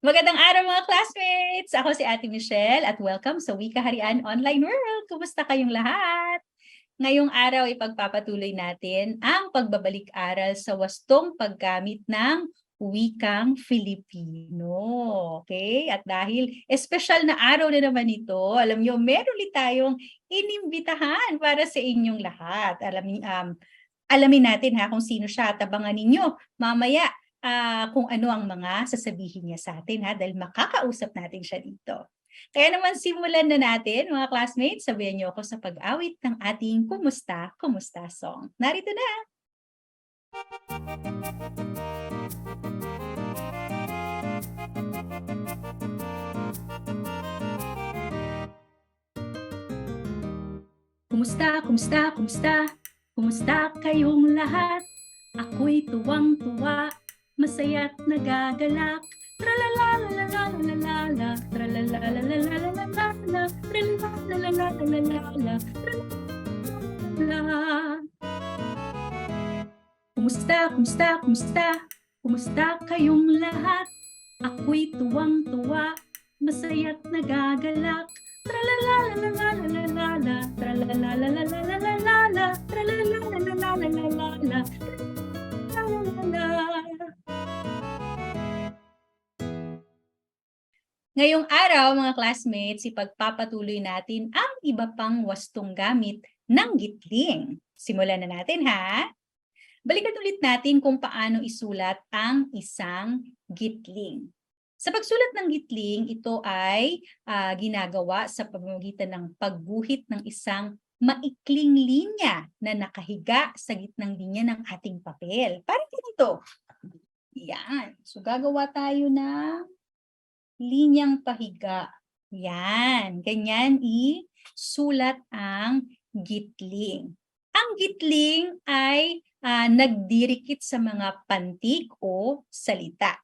Magandang araw mga classmates! Ako si Ate Michelle at welcome sa Wika Harian Online World. Kumusta kayong lahat? Ngayong araw ipagpapatuloy natin ang pagbabalik-aral sa wastong paggamit ng wikang Filipino. Okay? At dahil espesyal na araw na naman ito, alam niyo, meron ulit tayong inimbitahan para sa inyong lahat. Alamin natin kung sino siya at abangan ninyo mamaya kung ano ang mga sasabihin niya sa atin dahil makakausap natin siya dito. Kaya naman simulan na natin mga classmates, sabihan niyo ako sa pag-awit ng ating Kumusta, Kumusta song. Narito na! Kumusta, kumusta, kumusta? Kumusta kayong lahat? Ako'y tuwang-tuwa, masaya't nagagalak. Tralala-la-la-la-la-la-la, tralala-la-la-la-la-la-la, tralala-la-la-la-la-la-la, tralala. Kumusta, kumusta, kumusta? Kumusta kayong lahat? Ako'y tuwang-tuwa, masaya't nagagalak. Tralala-la-la-la-la-la-la, tralala-la-la-la-la-la-la, tralala-la-la-la-la-la-la, tralala. Ngayong araw, mga classmates, ipagpapatuloy natin ang iba pang wastong gamit ng gitling. Simulan na natin, ha? Balikan ulit natin kung paano isulat ang isang gitling. Sa pagsulat ng gitling, ito ay ginagawa sa pamamagitan ng pagguhit ng isang maikling linya na nakahiga sa gitnang linya ng ating papel. Parang ganito. Yan. So, gagawa tayo ng linyang pahiga. Yan. Ganyan isulat ang gitling. Ang gitling ay nagdirikit sa mga pantig o salita.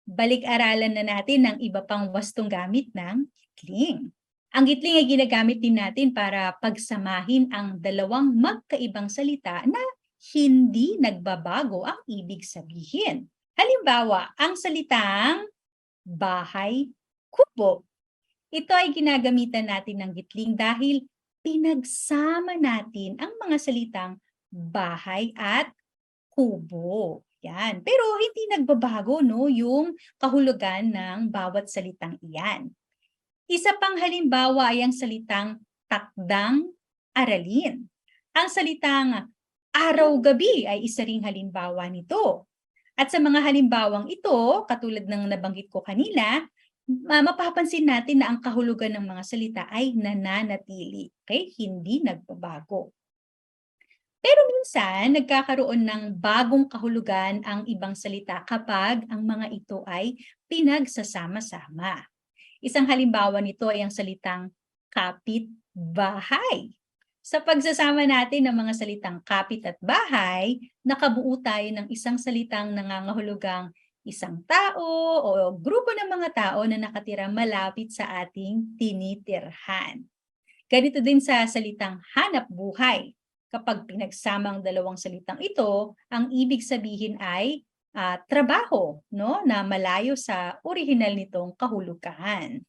Balik-aralan na natin ang iba pang wastong gamit ng gitling. Ang gitling ay ginagamit din natin para pagsamahin ang dalawang magkaibang salita na hindi nagbabago ang ibig sabihin. Halimbawa, ang salitang bahay, kubo. Ito ay ginagamitan natin ng gitling dahil pinagsama natin ang mga salitang bahay at kubo. Yan. Pero hindi nagbabago yung kahulugan ng bawat salitang iyan. Isa pang halimbawa ay ang salitang takdang aralin. Ang salitang araw-gabi ay isa ring halimbawa nito. At sa mga halimbawang ito, katulad ng nabanggit ko kanina, mapapansin natin na ang kahulugan ng mga salita ay nananatili. Okay? Hindi nagbabago. Pero minsan, nagkakaroon ng bagong kahulugan ang ibang salita kapag ang mga ito ay pinagsasama-sama. Isang halimbawa nito ay ang salitang kapit-bahay. Sa pagsasama natin ng mga salitang kapit at bahay, nakabuo tayo ng isang salitang nangangahulugang isang tao o grupo ng mga tao na nakatira malapit sa ating tinitirhan. Ganito din sa salitang hanap buhay. Kapag pinagsama ang dalawang salitang ito, ang ibig sabihin ay trabaho, na malayo sa orihinal nitong kahulugan.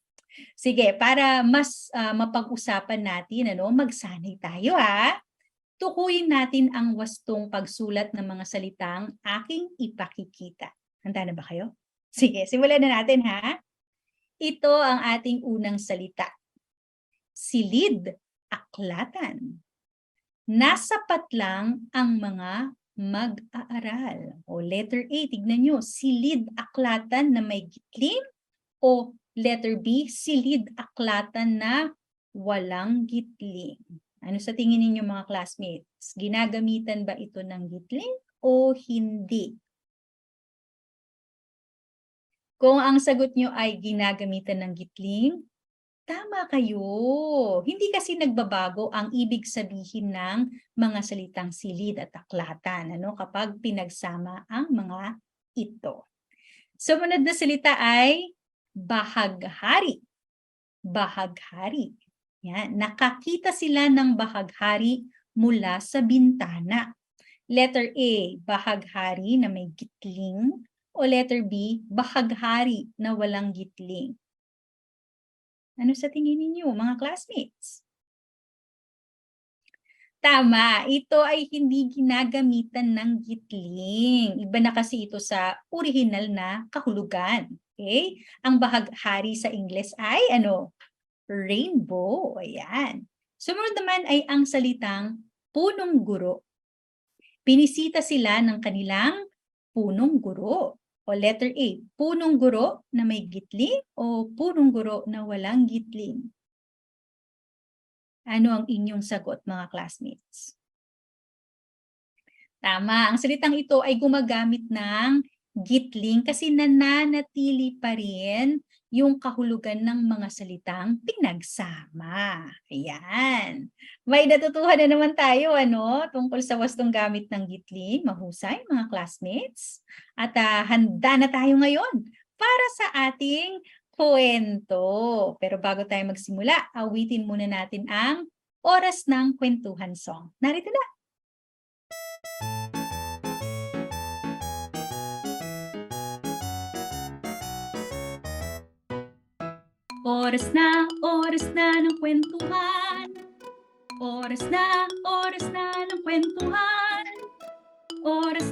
Sige, para mas mapag-usapan natin, magsanay tayo ha. Tukuyin natin ang wastong pagsulat ng mga salitang aking ipakikita. Handa na ba kayo? Sige, simulan na natin ha. Ito ang ating unang salita. Silid, aklatan. Nasapat lang ang mga mag-aaral. O letter A, tignan nyo, silid aklatan na may gitling o letter B, silid aklatan na walang gitling. Ano sa tingin ninyo mga classmates? Ginagamitan ba ito ng gitling o hindi? Kung ang sagot nyo ay ginagamitan ng gitling, tama kayo. Hindi kasi nagbabago ang ibig sabihin ng mga salitang silid at aklatan kapag pinagsama ang mga ito. Sumunod na salita ay bahaghari. Bahaghari. Yan. Nakakita sila ng bahaghari mula sa bintana. Letter A, bahaghari na may gitling O letter B, bahaghari na walang gitling? Ano sa tingin ninyo, mga classmates? Tama, ito ay hindi ginagamitan ng gitling. Iba na kasi ito sa orihinal na kahulugan. Okay? Ang bahaghari sa Ingles ay ano? Rainbow. Ayan. Sumunod naman ay ang salitang punong guro. Pinisita sila ng kanilang punong guro. O letter A, punong guro na may gitling o punong guro na walang gitling? Ano ang inyong sagot, mga classmates? Tama, ang salitang ito ay gumagamit ng gitling kasi nananatili pa rin yung kahulugan ng mga salitang pinagsama. Ayan. May natutuhan na naman tayo tungkol sa wastong gamit ng gitling. Mahusay, mga classmates. At handa na tayo ngayon para sa ating kwento. Pero bago tayo magsimula, awitin muna natin ang Oras ng Kwentuhan Song. Narito na. Oras na ng kwentuhan. Oras na ng kwentuhan. Oras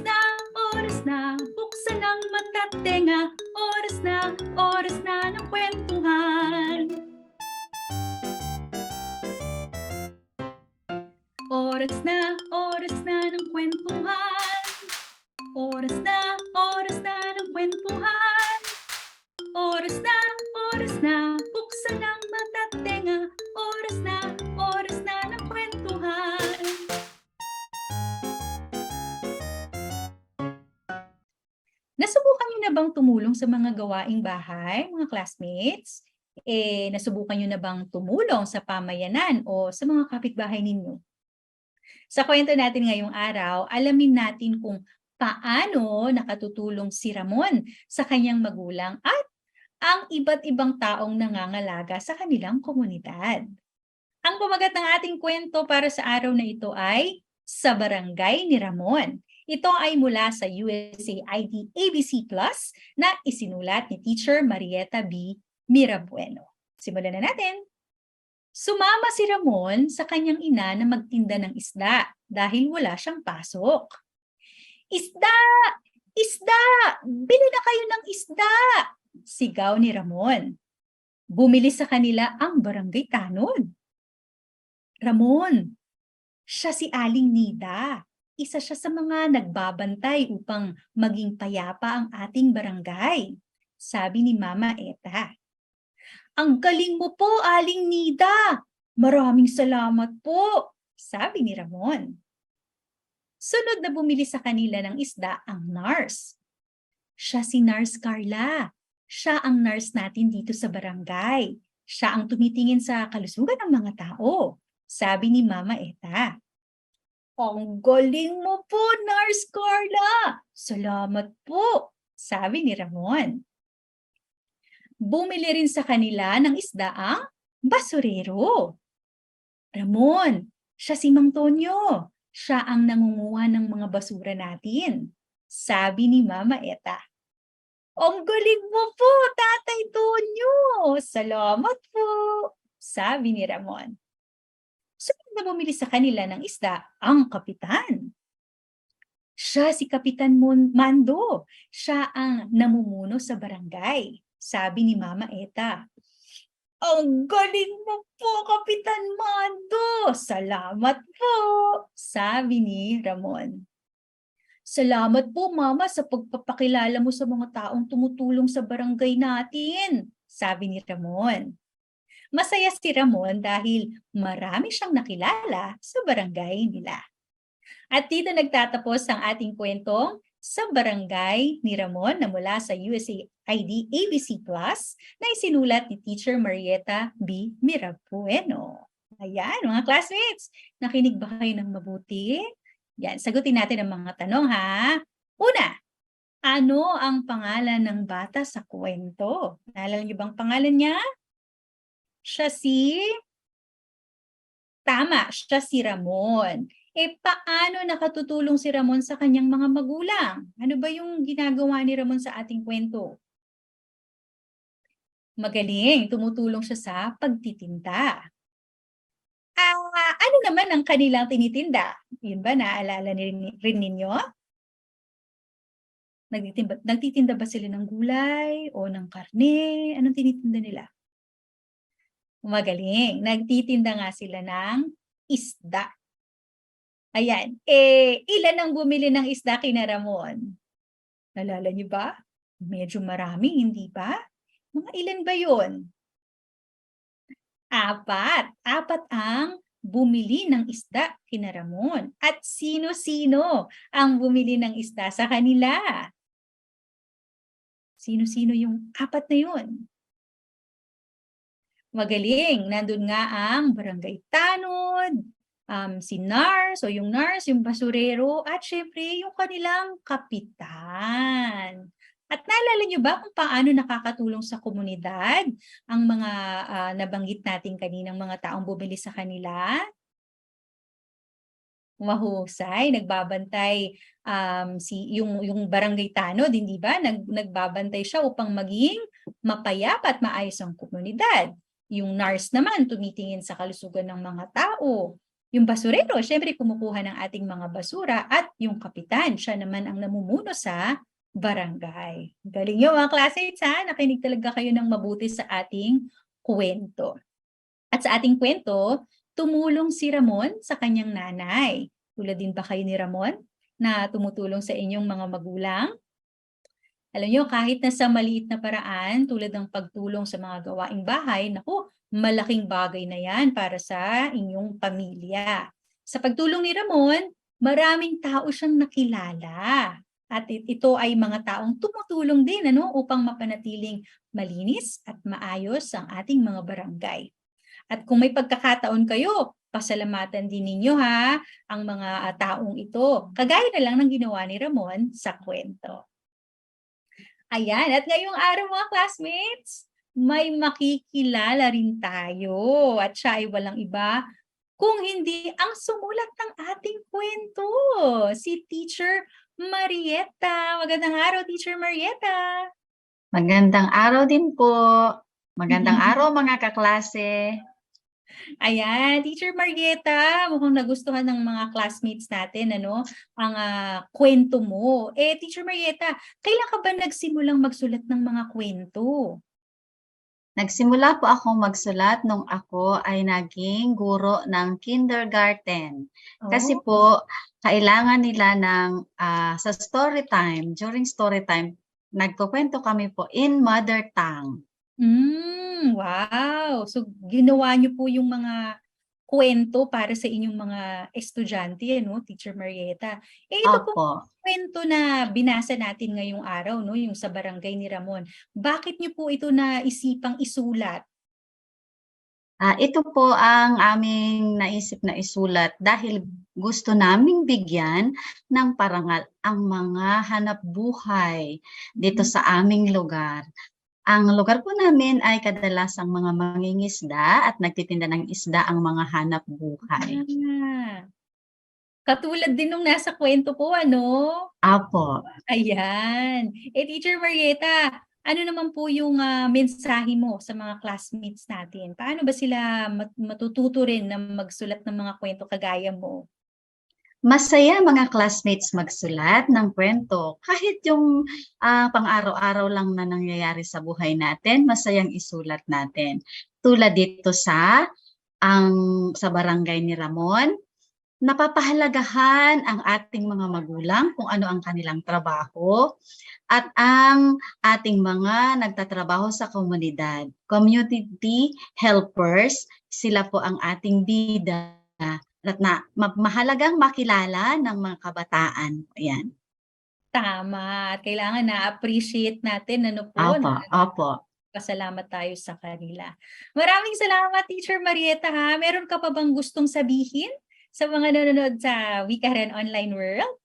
na, buksan ang mata't tenga. Oras na ng kwentuhan. Oras na ng kwentuhan. Oras na ng kwentuhan. Oras na, buksan ang mata't tenga. Oras na ng kwentuhan. Nasubukan niyo na bang tumulong sa mga gawaing bahay, mga classmates? Nasubukan niyo na bang tumulong sa pamayanan o sa mga kapitbahay ninyo? Sa kwento natin ngayong araw, alamin natin kung paano nakatutulong si Ramon sa kanyang magulang at ang iba't ibang taong nangangalaga sa kanilang komunidad. Ang pamagat ng ating kwento para sa araw na ito ay Sa Barangay ni Ramon. Ito ay mula sa USAID ABC Plus na isinulat ni Teacher Marieta B. Mirabueno. Simulan na natin. Sumama si Ramon sa kanyang ina na magtinda ng isda dahil wala siyang pasok. Isda! Isda! Bili na kayo ng isda! Sigaw ni Ramon. Bumili sa kanila ang barangay tanod. Ramon, siya si Aling Nida. Isa siya sa mga nagbabantay upang maging payapa ang ating barangay. Sabi ni Mama Eta. Ang galing mo po, Aling Nida. Maraming salamat po, sabi ni Ramon. Sunod na bumili sa kanila ng isda ang nurse. Siya si Nurse Carla. Siya ang nurse natin dito sa barangay. Siya ang tumitingin sa kalusugan ng mga tao, sabi ni Mama Eta. Ang galing mo po, Nurse Carla. Salamat po, sabi ni Ramon. Bumili rin sa kanila ng isda ang basurero. Ramon, siya si Mang Tonyo. Siya ang nangunguha ng mga basura natin, sabi ni Mama Eta. Ang galing mo po, Tatay Tonyo. Salamat po, sabi ni Ramon. Sunod na bumili sa kanila ng isda ang kapitan. Siya si Kapitan Mando. Siya ang namumuno sa barangay, sabi ni Mama Eta. Ang galing mo po, Kapitan Mando. Salamat po, sabi ni Ramon. Salamat po, Mama, sa pagpapakilala mo sa mga taong tumutulong sa barangay natin, sabi ni Ramon. Masaya si Ramon dahil marami siyang nakilala sa barangay nila. At dito nagtatapos ang ating kwentong Sa Barangay ni Ramon na mula sa USAID ABC Plus na isinulat ni Teacher Marieta B. Mirabueno. Ayan, mga classmates, nakinig ba kayo ng mabuti? Yan, sagutin natin ang mga tanong ha. Una, ano ang pangalan ng bata sa kwento? Naalala niyo bang pangalan niya? Siya si... Tama, siya si Ramon. Paano nakatutulong si Ramon sa kanyang mga magulang? Ano ba yung ginagawa ni Ramon sa ating kwento? Magaling, tumutulong siya sa pagtitinda. Ano naman ang kanilang tinitinda? Yun ba, naalala rin ninyo? Nagtitinda ba sila ng gulay o ng karne? Anong tinitinda nila? Magaling, nagtitinda nga sila ng isda. Ayan, ilan ang bumili ng isda kina Ramon? Naalala niyo ba? Medyo marami, hindi ba? Mga ilan ba yun? 4. 4 ang bumili ng isda kina Ramon. At sino-sino ang bumili ng isda sa kanila? Sino-sino yung 4 na yun? Magaling, nandun nga ang barangay tanod, si nurse o yung nurse, yung basurero, at syempre yung kanilang kapitan. At naalala niyo ba kung paano nakakatulong sa komunidad ang mga nabanggit natin kaninang mga taong bumili sa kanila? Mahusay, nagbabantay yung barangay tanod, hindi ba? Nagbabantay siya upang maging mapayapa at maayos ang komunidad. Yung nurse naman tumitingin sa kalusugan ng mga tao. Yung basurero, syempre kumukuha ng ating mga basura, at yung kapitan, siya naman ang namumuno sa barangay. Galing nyo mga classmates ha, nakinig talaga kayo ng mabuti sa ating kwento. At sa ating kwento, tumulong si Ramon sa kanyang nanay. Tulad din ba kayo ni Ramon na tumutulong sa inyong mga magulang? Alam nyo, kahit na sa maliit na paraan, tulad ng pagtulong sa mga gawaing bahay, naku, malaking bagay na yan para sa inyong pamilya. Sa pagtulong ni Ramon, maraming tao siyang nakilala. At ito ay mga taong tumutulong din upang mapanatiling malinis at maayos ang ating mga barangay. At kung may pagkakataon kayo, pasalamatan din ninyo ha, ang mga taong ito. Kagaya na lang ng ginawa ni Ramon sa kwento. Ayan, at ngayong araw mga classmates, may makikilala rin tayo. At siya ay walang iba kung hindi ang sumulat ng ating kwento, si Teacher Marieta. Magandang araw, Teacher Marieta. Magandang araw din po. Magandang araw mga kaklase. Ayan, Teacher Marieta, mukhang nagustuhan ng mga classmates natin ang kwento mo. Teacher Marieta, kailan ka ba nagsimulang magsulat ng mga kwento? Nagsimula po ako magsulat nung ako ay naging guro ng kindergarten. Kasi po, kailangan nila sa story time, during story time, nagkukwento kami po in mother tongue. Wow! So, ginawa niyo po yung mga kwento para sa inyong mga estudyante, Teacher Marieta. Ito po Opo. kwento na binasa natin ngayong araw, yung sa barangay ni Ramon. Bakit niyo po ito naisipang isulat? Ito po ang aming naisip na isulat dahil gusto naming bigyan ng parangal ang mga hanap buhay dito sa aming lugar. Ang lugar po namin ay kadalasang mga mangingisda at nagtitinda ng isda ang mga hanap buhay. Katulad din nung nasa kwento ko, Apo. Ayan. Teacher Marieta, ano naman po yung mensahe mo sa mga classmates natin? Paano ba sila matututo rin na magsulat ng mga kwento kagaya mo? Masaya mga classmates magsulat ng kwento. Kahit yung pang-araw-araw lang na nangyayari sa buhay natin, masayang isulat natin. Tulad dito sa barangay ni Ramon, napapahalagahan ang ating mga magulang kung ano ang kanilang trabaho at ang ating mga nagtatrabaho sa komunidad. Community helpers, sila po ang ating bida at mahalagang makilala ng mga kabataan. Ayan. Tama. Kailangan na-appreciate natin, Opo. Pasalamat tayo sa kanila. Maraming salamat, Teacher Marieta ha. Meron ka pa bang gustong sabihin sa mga nanonood sa Wikaran Online World?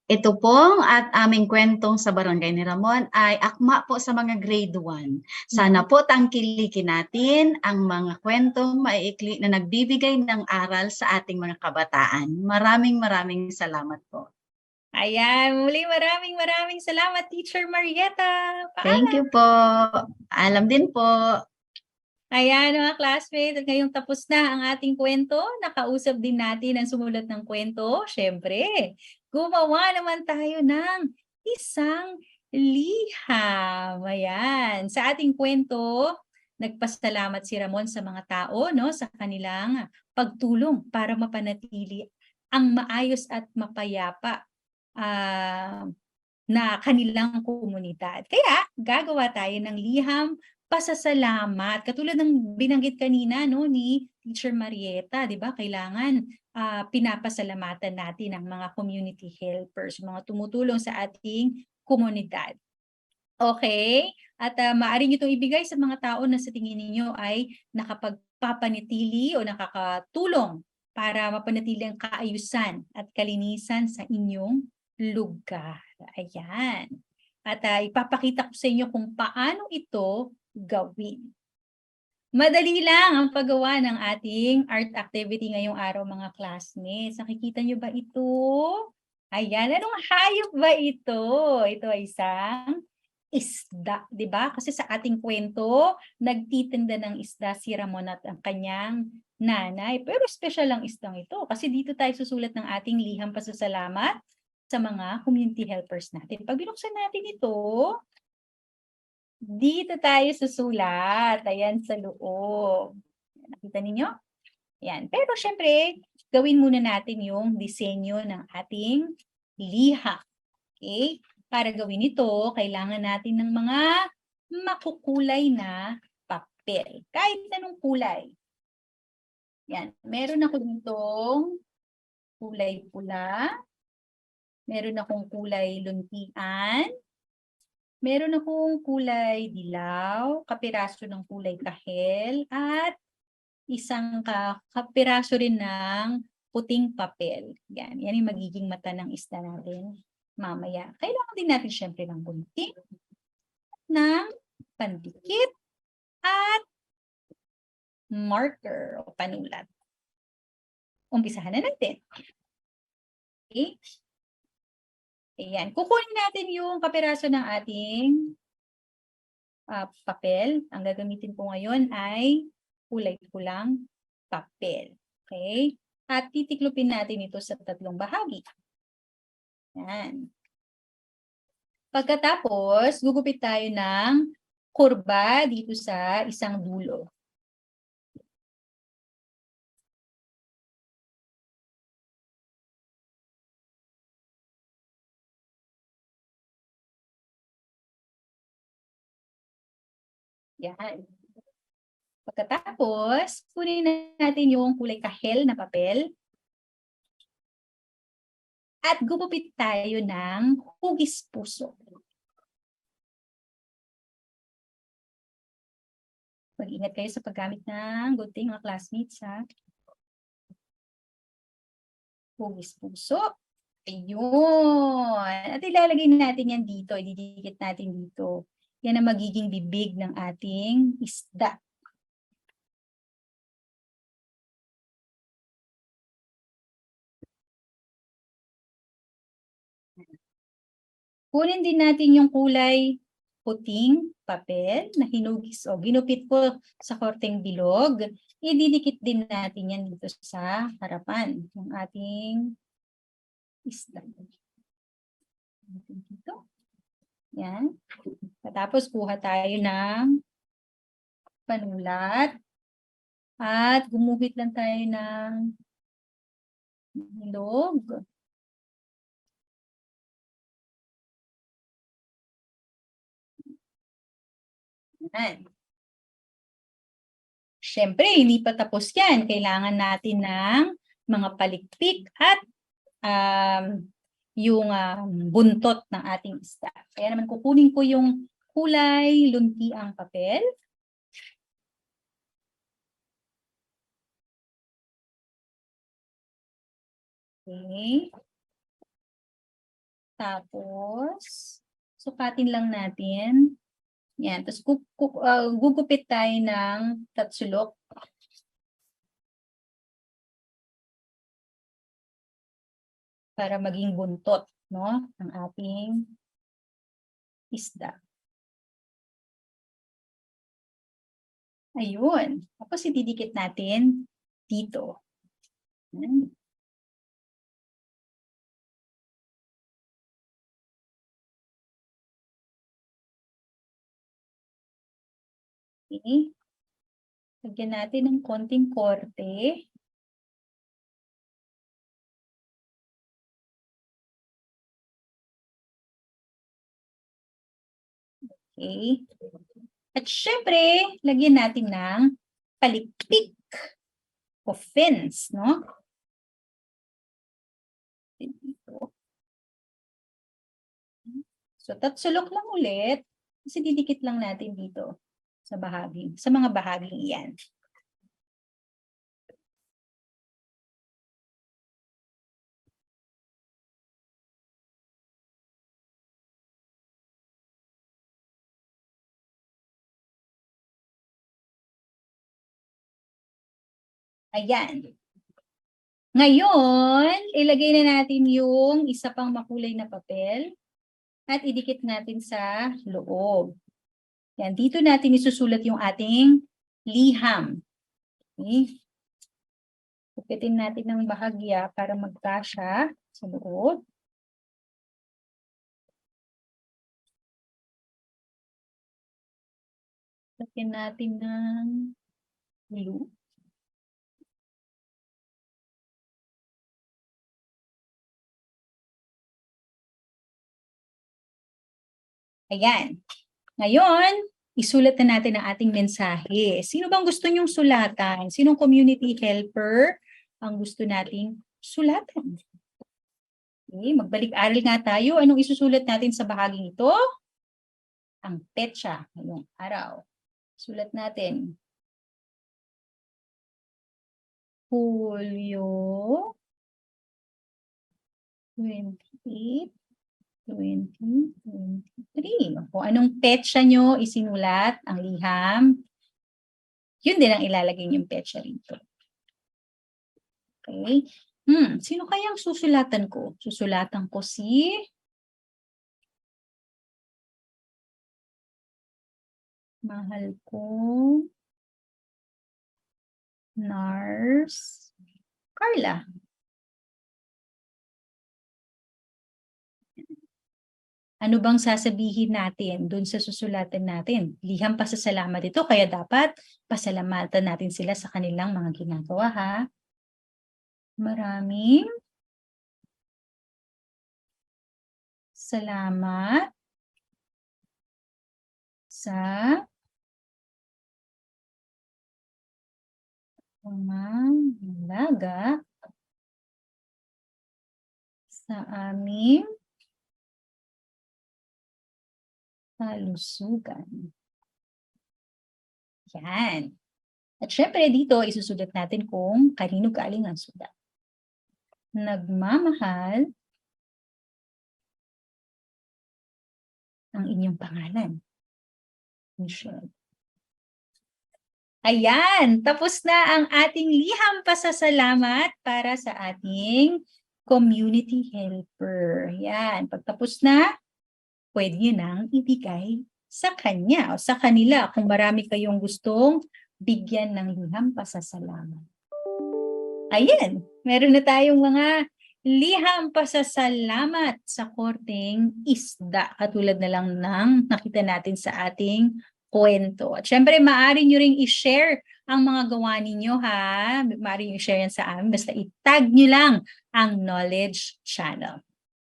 Ito pong at aming kwentong sa Barangay ni Ramon ay akma po sa mga grade 1. Sana po tangkilikin natin ang mga kwentong maiikli na nagbibigay ng aral sa ating mga kabataan. Maraming salamat po. Ayan, muli maraming salamat, Teacher Marieta. Thank you po. Alam din po. Ayan mga classmates, at ngayong tapos na ang ating kwento, nakausap din natin ang sumulat ng kwento. Siyempre, gumawa naman tayo ng isang liham. Ayan, sa ating kwento, nagpasalamat si Ramon sa mga tao, no, sa kanilang pagtulong para mapanatili ang maayos at mapayapa na kanilang komunidad. Kaya, gagawa tayo ng liham pasasalamat. Katulad ng binanggit kanina no ni Teacher Marieta, 'di ba? Kailangan pinapasalamatan natin ang mga community helpers, mga tumutulong sa ating komunidad. Okay? At maaari niyo itong ibigay sa mga tao na sa tingin ninyo ay nakapagpapanatili o nakakatulong para mapanatili ang kaayusan at kalinisan sa inyong lugar. Ayan. At ipapakita ko sa inyo kung paano ito gawin. Madali lang ang paggawa ng ating art activity ngayong araw mga classmates. Nakikita niyo ba ito? Ayan, anong hayop ba ito? Ito ay isang isda, di ba? Kasi sa ating kwento, nagtitinda ng isda si Ramon at ang kanyang nanay. Pero special ang isdang ito kasi dito tayo susulat ng ating liham pasasalamat sa mga community helpers natin. Pag binuksan natin ito, dito tayo susulat. Ayan sa loob. Nakita ninyo? Ayan. Pero syempre, gawin muna natin yung disenyo ng ating liham. Okay? Para gawin ito, kailangan natin ng mga makukulay na papel. Kahit anong kulay. Yan. Meron ako ditong kulay pula. Meron akong kulay luntian. Meron akong kulay dilaw, kapiraso ng kulay kahel, at isang kapiraso rin ng puting papel. Yan yung magiging mata ng isda natin mamaya. Kailangan din natin syempre ng gunting, ng pandikit, at marker o panulat. Umpisahan na natin. Okay? Ayan. Kukunin natin yung kapiraso ng ating papel. Ang gagamitin ko ngayon ay kulay pulang papel. Okay? At titiklopin natin ito sa tatlong bahagi. Yan. Pagkatapos, gugupit tayo ng kurba dito sa isang dulo. Yan. Pagkatapos, kunin natin yung kulay kahel na papel. At gugupit tayo ng hugis puso. Mag-ingat kayo sa paggamit ng gunting mga classmates ha. Hugis puso. Ayun. At ilalagay natin yan dito. Ididikit natin dito. Yan ang magiging bibig ng ating isda. Kunin din natin yung kulay puting papel na hinugis o ginupit ko sa korteng bilog. Ididikit din natin yan dito sa harapan ng ating isda. Dito. Yan. Tapos kuha tayo ng panulat at gumuhit lang tayo ng bilog. Yan. Siyempre, hindi pa tapos yan. Kailangan natin ng mga palikpik at yung buntot ng ating isda. Kaya naman kukunin ko yung kulay luntiang papel. Okay. Tapos, sukatin lang natin. Yan. Tapos, gugupit tayo ng tatsulok. Para maging buntot, no, ng ating isda. Ayun. Tapos, ididikit natin dito. Yan. Okay. Lagyan natin ng konting korte. Okay. At syempre, lagyan natin ng palikpik o fins, no? Dito. So, tatsulok lang ulit. Kasi didikit lang natin dito sa mga bahaging iyan. Ayan. Ngayon, ilagay na natin yung isa pang makulay na papel at idikit natin sa loob. Yan, dito natin isusulat yung ating liham. Okay. Kupitin natin ng bahagya para magkasya sa loob. Lagyan natin ng glue. Ayan. Ngayon, isulat na natin ang ating mensahe. Sino bang gusto nyong sulatan? Sinong community helper ang gusto nating sulatan? Okay, magbalik-aral nga tayo. Anong isusulat natin sa bahaging ito? Ang petsa ngayong araw. Sulat natin. Hulyo 28, 2023. Kung anong petsa nyo isinulat, ang liham, yun din ang ilalagay yung petsa rito. Okay. Sino kayang susulatan ko? Susulatan ko si mahal ko Nars Carla. Ano bang sasabihin natin dun sa susulatan natin? Liham pasasalamat ito, kaya dapat pasalamatan natin sila sa kanilang mga ginagawa, ha? Maraming salamat sa pangangalaga sa aming kalusugan. Yan. At syempre dito, isusulat natin kung kanino galing ang sulat. Nagmamahal ang inyong pangalan. Michelle. Ayan, tapos na ang ating liham pasasalamat para sa ating community helper. Yan, pagtapos na, pwede nyo nang ibigay sa kanya o sa kanila kung marami kayong gustong bigyan ng liham pasasalamat. Ayan, meron na tayong mga liham pasasalamat sa korteng isda. Katulad na lang ng nakita natin sa ating kwento. At syempre, maaari nyo ring i-share ang mga gawa ninyo, ha? Maaari nyo i-share yan sa amin. Basta i-tag nyo lang ang Knowledge Channel.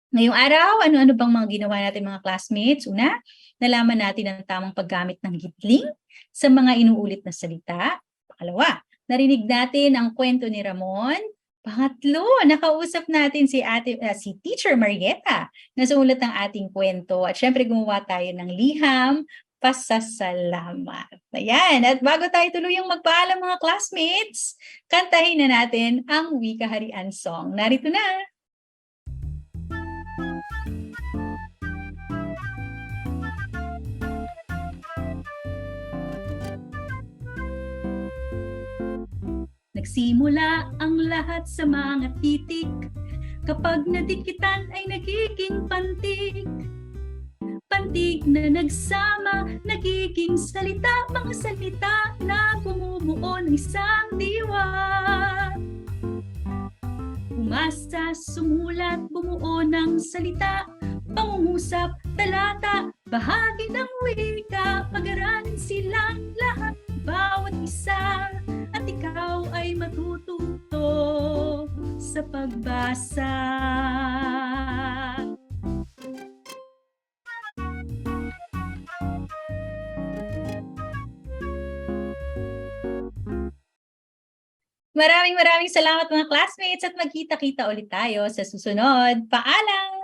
Ngayong araw, ano-ano bang mga ginawa natin mga classmates? Una, nalaman natin ang tamang paggamit ng gitling sa mga inuulit na salita. Pangalawa, narinig natin ang kwento ni Ramon. Pangatlo, nakausap natin si Teacher Marieta na sumulat ng ating kwento. At syempre gumawa tayo ng liham pasasalamat. Ayan, at bago tayo tuluyang magpaalam mga classmates, kantahin na natin ang Wika Harian Song. Narito na! Nagsisimula ang lahat sa mga titik. Kapag nadikitan ay nagiging pantig. Pantig na nagsama, nagiging salita. Mga salita na bumubuo ng isang diwa. Umasa, sumulat, bumuo ng salita. Pangungusap, talata, bahagi ng wika. Pag-aralin silang lahat, bawat isa. At ikaw ay matututo sa pagbasa. Maraming salamat mga classmates at magkita-kita ulit tayo sa susunod. Paalam!